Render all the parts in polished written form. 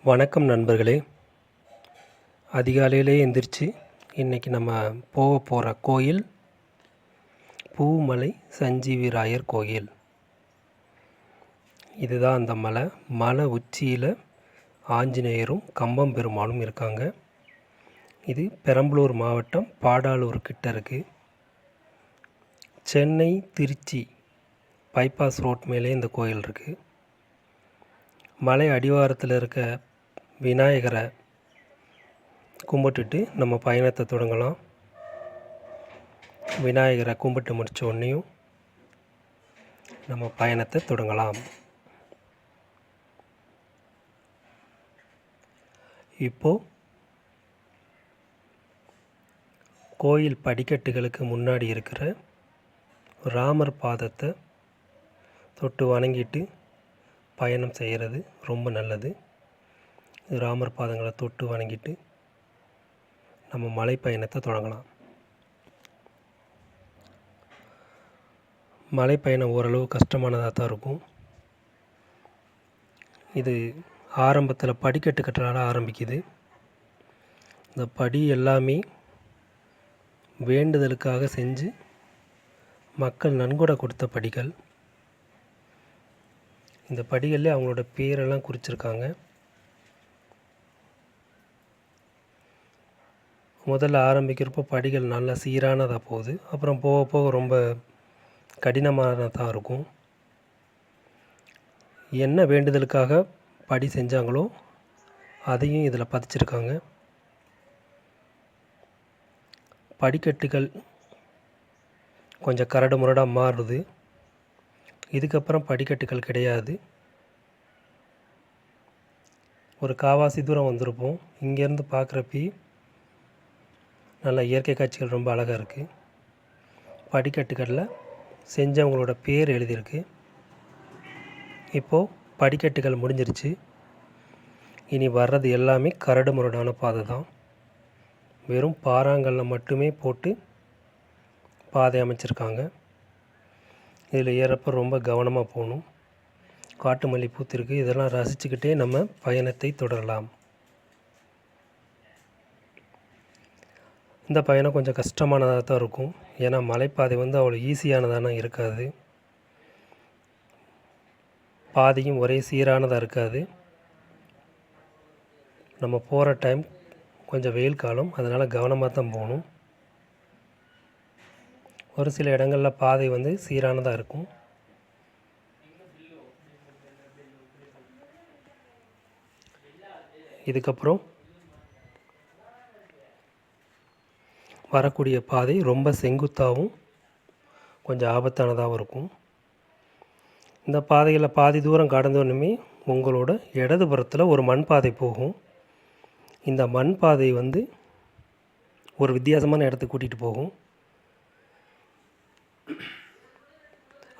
வணக்கம் நண்பர்களே. அதிகாலையிலே எந்திரிச்சு இன்றைக்கி நம்ம போகிற கோயில் பூமலை சஞ்சீவிராயர் கோயில். இதுதான் அந்த மலை. மலை உச்சியில் ஆஞ்சநேயரும் கம்பம் பெருமானும் இருக்காங்க. இது பெரம்பலூர் மாவட்டம் பாடாலூர் கிட்ட இருக்குது. சென்னை திருச்சி பைபாஸ் ரோட் மேலே இந்த கோயில் இருக்குது. மலை அடிவாரத்தில் இருக்க விநாயகரை கும்பிட்டுட்டு நம்ம பயணத்தை தொடங்கலாம். விநாயகரை கும்பிட்டு முடித்த உடனேயும் நம்ம பயணத்தை தொடங்கலாம். இப்போது கோயில் படிக்கட்டுகளுக்கு முன்னாடி இருக்கிற ராமர் பாதத்தை தொட்டு வணங்கிட்டு பயணம் செய்கிறது ரொம்ப நல்லது. ராமர் பாதங்களை தொட்டு வணங்கிட்டு நம்ம மலை பயணத்தை தொடங்கலாம். மலை பயணம் ஓரளவு கஷ்டமானதாக தான் இருக்கும். இது ஆரம்பத்தில் படிக்கட்டு கட்டுறதால ஆரம்பிக்குது. இந்த படி எல்லாமே வேண்டுதலுக்காக செஞ்சு மக்கள் நன்கொடை கொடுத்த படிகள். இந்த படிகளில் அவங்களோட பேரெல்லாம் குறிச்சிருக்காங்க. முதல்ல ஆரம்பிக்கிறப்போ படிகள் நல்லா சீரானதாக போகுது. அப்புறம் போக போக ரொம்ப கடினமானதாக இருக்கும். என்ன வேண்டுதலுக்காக படி செஞ்சாங்களோ அதையும் இதில் பதிச்சிருக்காங்க. படிக்கட்டுகள் கொஞ்சம் கரடு முரடாக மாறுது. இதுக்கப்புறம் படிக்கட்டுகள் கிடையாது. ஒரு காவாசி தூரம் வந்திருப்போம். இங்கேருந்து பார்க்குறப்பி நல்ல இயற்கை காட்சிகள் ரொம்ப அழகாக இருக்குது. படிக்கட்டுகளில் செஞ்சவங்களோட பேர் எழுதியிருக்கு. இப்போது படிக்கட்டுகள் முடிஞ்சிருச்சு. இனி வர்றது எல்லாமே கரடு முரடான பாதை தான். வெறும் பாறாங்கல்ல மட்டுமே போட்டு பாதை அமைச்சிருக்காங்க. இதில் ஏறப்போ ரொம்ப கவனமாக போகணும். காட்டு மல்லி பூத்திருக்கு. இதெல்லாம் ரசிச்சுக்கிட்டே நம்ம பயணத்தை தொடரலாம். இந்த பயணம் கொஞ்சம் கஷ்டமானதாக தான் இருக்கும். ஏன்னா மலைப்பாதை அவ்வளோ ஈஸியானதான இருக்காது. பாதையும் ஒரே சீரானதாக இருக்காது. நம்ம போகிற டைம் கொஞ்சம் வெயில் காலம், அதனால் கவனமாக தான் போகணும். ஒரு சில இடங்களில் பாதை சீரானதாக இருக்கும். இதுக்கப்புறம் வரக்கூடிய பாதை ரொம்ப செங்குத்தாகவும் கொஞ்சம் ஆபத்தானதாகவும் இருக்கும். இந்த பாதையில் பாதி தூரம் கடந்தோன்னுமே உங்களோட இடதுபுறத்தில் ஒரு மண் பாதை போகும். இந்த மண் பாதை ஒரு வித்தியாசமான இடத்துக்கு கூட்டிகிட்டு போகும்.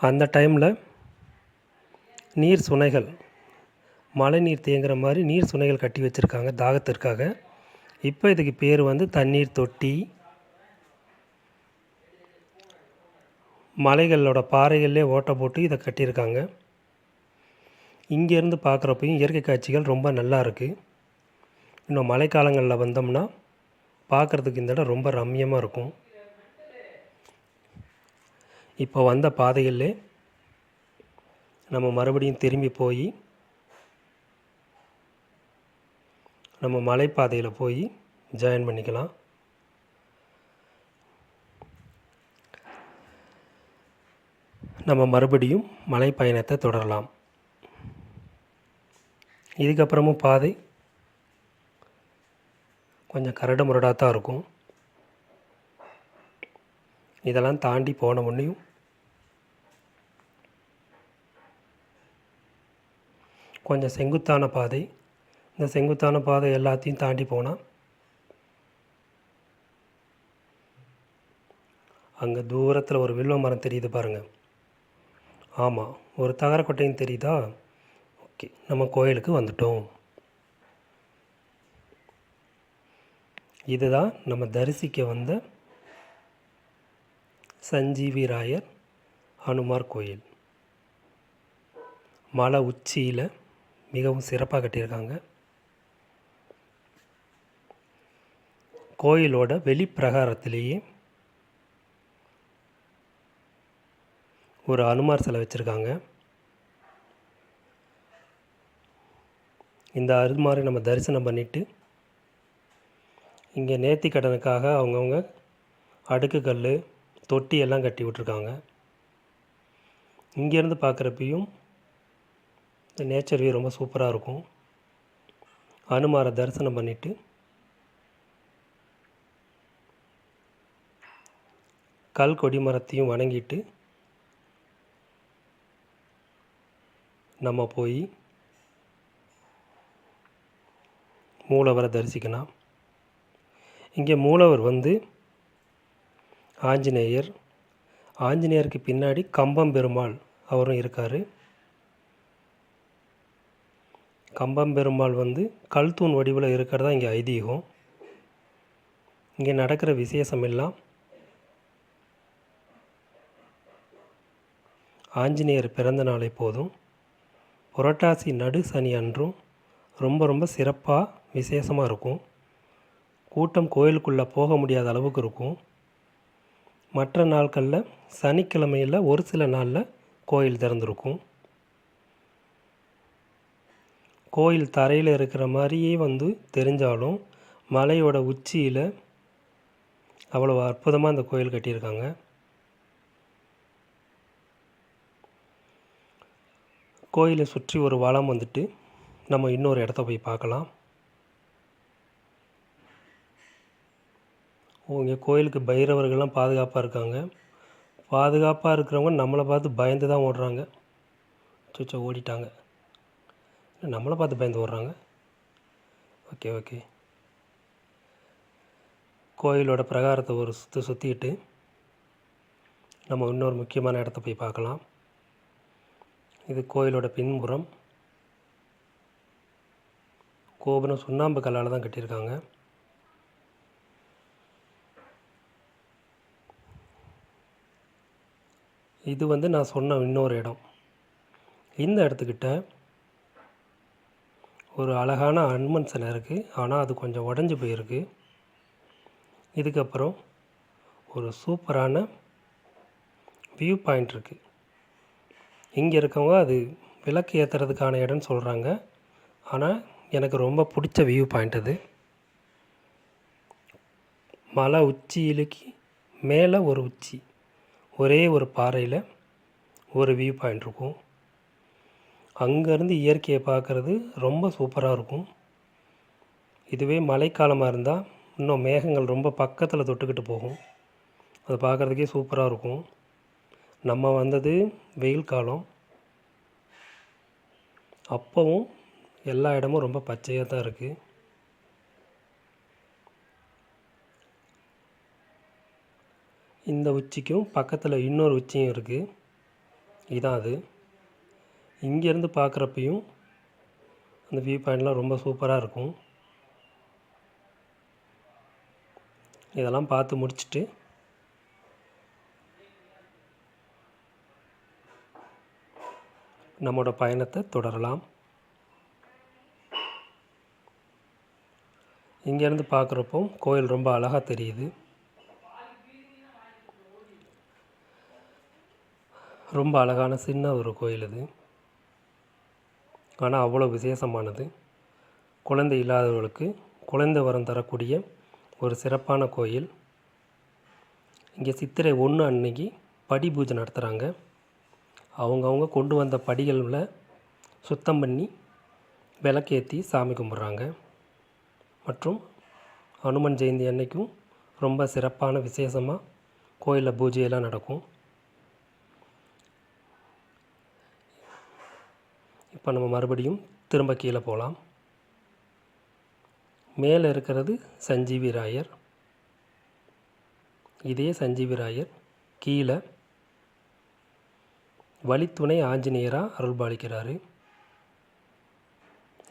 அந்த டைமில் நீர் சுனைகள், மழை நீர் தேங்குகிற மாதிரி நீர் சுனைகள் கட்டி வச்சுருக்காங்க தாகத்திற்காக. இப்போ இதுக்கு பேர் தண்ணீர் தொட்டி. மலைகளோட பாறைகள்லே ஓட்டை போட்டு இதை கட்டியிருக்காங்க. இங்கேருந்து பார்க்குறப்பையும் இயற்கை காட்சிகள் ரொம்ப நல்லா இருக்குது. இன்னும் மழைக்காலங்களில் வந்தோம்னா பார்க்குறதுக்கு இந்த இடம் ரொம்ப ரம்மியமாக இருக்கும். இப்போ வந்த பாதைகளிலே நம்ம மறுபடியும் திரும்பி போய் நம்ம மலைப்பாதையில் போய் ஜாயின் பண்ணிக்கலாம். நம்ம மறுபடியும் மலை பயணத்தை தொடரலாம். இதுக்கப்புறமும் பாதை கொஞ்சம் கரடு முரடாக தான் இருக்கும். இதெல்லாம் தாண்டி போன உடனேயும் கொஞ்சம் செங்குத்தான பாதை. இந்த செங்குத்தான பாதை எல்லாத்தையும் தாண்டி போனால் அங்கே தூரத்தில் ஒரு வில்வ மரம் தெரியுது பாருங்கள். ஆமாம், ஒரு தகரக்கொட்டையும் தெரியுதா? ஓகே, நம்ம கோயிலுக்கு வந்துட்டோம். இதுதான் நம்ம தரிசிக்க வந்த சஞ்சீவிராயர் ஹனுமார் கோயில். மலை உச்சியில் மிகவும் சிறப்பாக கட்டியிருக்காங்க. கோயிலோட வெளிப்பிரகாரத்திலேயே ஒரு அனுமார் சிலை வச்சுருக்காங்க. இந்த அனுமாரை நம்ம தரிசனம் பண்ணிவிட்டு இங்கே நேர்த்திக்கடனுக்காக அவங்கவுங்க அடுக்குக்கல் தொட்டி எல்லாம் கட்டி விட்ருக்காங்க. இங்கேருந்து பார்க்குறப்பையும் இந்த நேச்சர் வியூ ரொம்ப சூப்பராக இருக்கும். அனுமாரை தரிசனம் பண்ணிவிட்டு கல் கொடிமரத்தையும் வணங்கிட்டு நம்ம போய் மூலவரை தரிசிக்கலாம். இங்கே மூலவர் வந்து ஆஞ்சநேயர், ஆஞ்சநேயருக்கு பின்னாடி கம்பம் பெருமாள் அவரும் இருக்கார். கம்பம் பெருமாள் வந்து கல் தூண் வடிவில் இருக்கிறதா இங்கே ஐதீகம். இங்கே நடக்கிற விசேஷம் எல்லாம் ஆஞ்சநேயர் பிறந்த நாளை போதும் புரட்டாசி நடு சனி அன்றும் ரொம்ப சிறப்பாக விசேஷமாக இருக்கும். கூட்டம் கோயிலுக்குள்ளே போக முடியாத அளவுக்கு இருக்கும். மற்ற நாட்களில் சனிக்கிழமையில் ஒரு சில நாளில் கோயில் திறந்துருக்கும். கோயில் தரையில் இருக்கிற மாதிரியே வந்து தெரிஞ்சாலும் மலையோட உச்சியில் அவ்வளோ அற்புதமாக இந்த கோயில் கட்டியிருக்காங்க. கோயிலை சுற்றி ஒரு வளம் வந்துட்டு நம்ம இன்னொரு இடத்த போய் பார்க்கலாம். இங்கே கோயிலுக்கு பைரவர்கள்லாம் பாதுகாப்பாக இருக்காங்க. பாதுகாப்பாக இருக்கிறவங்க நம்மளை பார்த்து பயந்து தான் ஓடுறாங்க. ஓடிட்டாங்க. நம்மளை பார்த்து பயந்து ஓடுறாங்க. ஓகே. கோயிலோட பிரகாரத்தை ஒரு சுற்றிக்கிட்டு நம்ம இன்னொரு முக்கியமான இடத்த போய் பார்க்கலாம். இது கோயிலோட பின்புறம். கோபுரம் சுண்ணாம்பு கல்லால் தான் கட்டியிருக்காங்க. இது வந்து நான் சொன்ன இன்னொரு இடம். இந்த இடத்துக்கிட்ட ஒரு அழகான அனுமன் சிலை இருக்குது. ஆனால் அது கொஞ்சம் உடஞ்சி போயிருக்கு. இதுக்கப்புறம் ஒரு சூப்பரான வியூ பாயிண்ட் இருக்குது. இங்கே இருக்கவங்க அது விளக்கு ஏற்றுறதுக்கான இடம்னு சொல்கிறாங்க. ஆனால் எனக்கு ரொம்ப பிடிச்ச வியூ பாயிண்ட் அது. மலை உச்சியிலுக்கு மேலே ஒரு உச்சி, ஒரே ஒரு பாறையில் ஒரு வியூ பாயிண்ட் இருக்கும். அங்கேருந்து இயற்கையை பார்க்குறது ரொம்ப சூப்பராக இருக்கும். இதுவே மழைக்காலமாக இருந்தால் இன்னும் மேகங்கள் ரொம்ப பக்கத்தில் தொட்டுக்கிட்டு போகும். அது பார்க்குறதுக்கே சூப்பராக இருக்கும். நம்ம வந்தது வெயில் காலம். அப்போவும் எல்லா இடமும் ரொம்ப பச்சையாக தான் இருக்குது. இந்த உச்சிக்கும் பக்கத்தில் இன்னொரு உச்சியும் இருக்குது. இதான் அது. இங்கேருந்து பார்க்குறப்பையும் அந்த வியூ பாயிண்ட்லாம் ரொம்ப சூப்பராக இருக்கும். இதெல்லாம் பார்த்து முடிச்சுட்டு நம்மளோட பயணத்தை தொடரலாம். இங்கேருந்து பார்க்குறப்போ கோயில் ரொம்ப அழகாக தெரியுது. ரொம்ப அழகான சின்ன ஒரு கோயில் இது. ஆனால் அவ்வளோ விசேஷமானது. குழந்தை இல்லாதவர்களுக்கு குழந்தை வரம் தரக்கூடிய ஒரு சிறப்பான கோயில். இங்கே சித்திரை 1 அன்னைக்கு படி பூஜை நடத்துகிறாங்க. அவங்கவுங்க கொண்டு வந்த படிகளில் சுத்தம் பண்ணி விளக்கேற்றி சாமி கும்பிட்றாங்க. மற்றும் அனுமன் ஜெயந்தி அன்னைக்கும் ரொம்ப சிறப்பான விசேஷமாக கோயிலில் பூஜையெல்லாம் நடக்கும். இப்போ நம்ம மறுபடியும் திரும்ப கீழே போகலாம். மேலே இருக்கிறது சஞ்சீவி ராயர். இதே சஞ்சீவி ராயர் கீழே வழித்துணை ஆஞ்சநேயராக அருள்பாலிக்கிறாரு.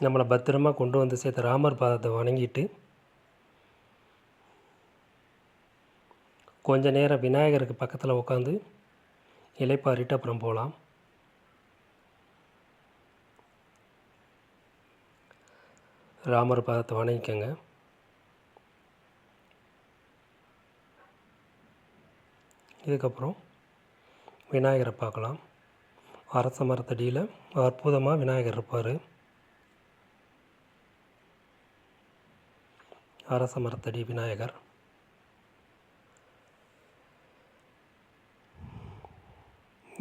நம்மளை பத்திரமாக கொண்டு வந்து சேர்த்த ராமர் பாதத்தை வணங்கிட்டு கொஞ்ச நேரம் விநாயகருக்கு பக்கத்தில் உட்காந்து இலைப்பாரிட்டு அப்புறம் போகலாம். ராமர் பாதத்தை வணங்கிக்கங்க. இதுக்கப்புறம் விநாயகரை பார்க்கலாம். அரச மரத்தடியில் அற்புதமாக விநாயகர் இருப்பார். அரச மரத்தடி விநாயகர்.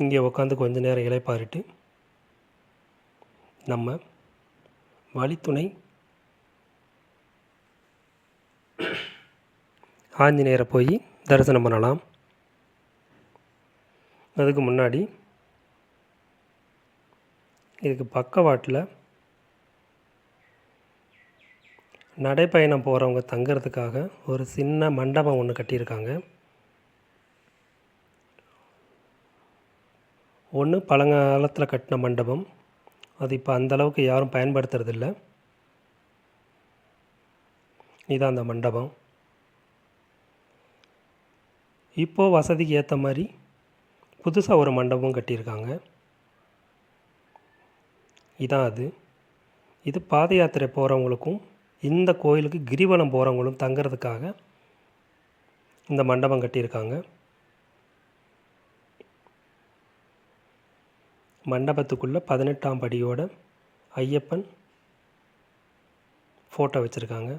இங்கே உட்காந்து கொஞ்ச நேரம் இளைப்பாறிட்டு நம்ம வழித்துணை ஆஞ்சநேயரை போய் தரிசனம் பண்ணலாம். அதுக்கு முன்னாடி இதுக்கு பக்கவாட்டில் நடைப்பயணம் போகிறவங்க தங்கிறதுக்காக ஒரு சின்ன மண்டபம் ஒன்று கட்டியிருக்காங்க. ஒன்று பழங்காலத்தில் கட்டின மண்டபம், அது இப்போ அந்தளவுக்கு யாரும் பயன்படுத்துறதில்ல. இதான் அந்த மண்டபம். இப்போது வசதிக்கு ஏற்ற மாதிரி புதுசாக ஒரு மண்டபம் கட்டியிருக்காங்க. இதான் அது. இது பாத யாத்திரை போகிறவங்களுக்கும் இந்த கோயிலுக்கு கிரிவலம் போகிறவங்களும் தங்கிறதுக்காக இந்த மண்டபம் கட்டியிருக்காங்க. மண்டபத்துக்குள்ளே 18ஆம் படியோட ஐயப்பன் ஃபோட்டோ வச்சுருக்காங்க.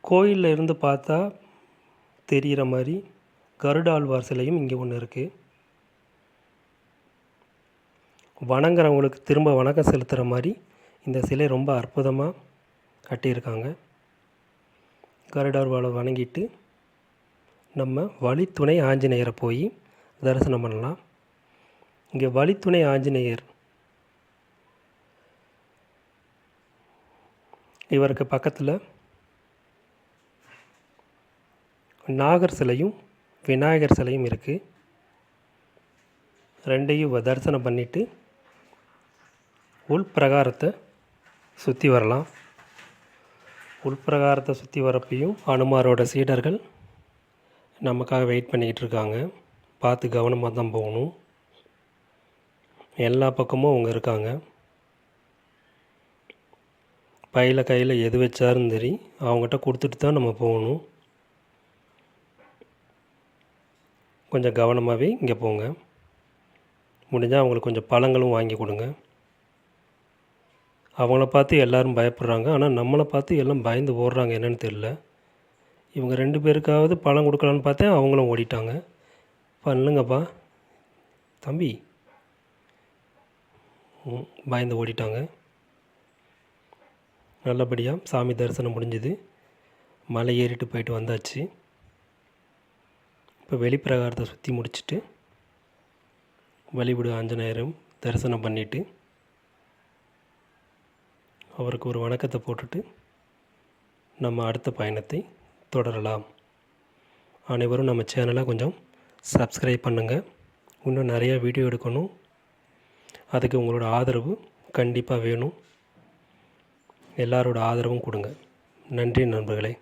கோயிலில் இருந்து பார்த்தா தெரிகிற மாதிரி கருடாழ்வார் சிலையும் இங்கே ஒன்று இருக்குது. வணங்குறவங்களுக்கு திரும்ப வணக்கம் செலுத்துகிற மாதிரி இந்த சிலை ரொம்ப அற்புதமாக கட்டியிருக்காங்க. கருடாழ்வாரை வணங்கிட்டு நம்ம வழித்துணை ஆஞ்சநேயரை போய் தரிசனம் பண்ணலாம். இங்கே வழித்துணை ஆஞ்சநேயர், இவருக்கு பக்கத்தில் நாகர் சிலையும் விநாயகர் சிலையும் இருக்குது. ரெண்டையும் தரிசனம் பண்ணிவிட்டு உள்பிரகாரத்தை சுற்றி வரலாம். உள்பிரகாரத்தை சுற்றி வரப்பையும் அனுமாரோட சீடர்கள் நமக்காக வெயிட் பண்ணிக்கிட்டு இருக்காங்க. பார்த்து கவனமாக தான் போகணும். எல்லா பக்கமும் அவங்க இருக்காங்க. பையில் கையில் எது வச்சாரும் சரி அவங்ககிட்ட கொடுத்துட்டு தான் நம்ம போகணும். கொஞ்சம் கவனமாகவே இங்கே போங்க. முடிஞ்சால் அவங்களுக்கு கொஞ்சம் பழங்களும் வாங்கி கொடுங்க. அவங்கள பார்த்து எல்லோரும் பயப்படுறாங்க, ஆனால் நம்மளை பார்த்து எல்லாம் பயந்து ஓடுறாங்க. என்னென்னு தெரியல. இவங்க 2 பேருக்காவது பழம் கொடுக்கலான்னு பார்த்தேன், அவங்களும் ஓடிட்டாங்க. பண்ணுங்கப்பா தம்பி, பயந்து ஓடிட்டாங்க. நல்லபடியாக சாமி தரிசனம் முடிஞ்சுது. மலை ஏறிட்டு போயிட்டு வந்தாச்சு. இப்போ வெளிப்பிரகாரத்தை சுற்றி முடிச்சுட்டு வழிபடு ஆஞ்சநேயரும் தரிசனம் பண்ணிவிட்டு அவருக்கு ஒரு வணக்கத்தை போட்டுட்டு நம்ம அடுத்த பயணத்தை தொடரலாம். அனைவரும் நம்ம சேனலை கொஞ்சம் சப்ஸ்கிரைப் பண்ணுங்கள். இன்னும் நிறையா வீடியோ எடுக்கணும். அதுக்கு உங்களோட ஆதரவு கண்டிப்பாக வேணும். எல்லாரோட ஆதரவும் கொடுங்க. நன்றி நண்பர்களே.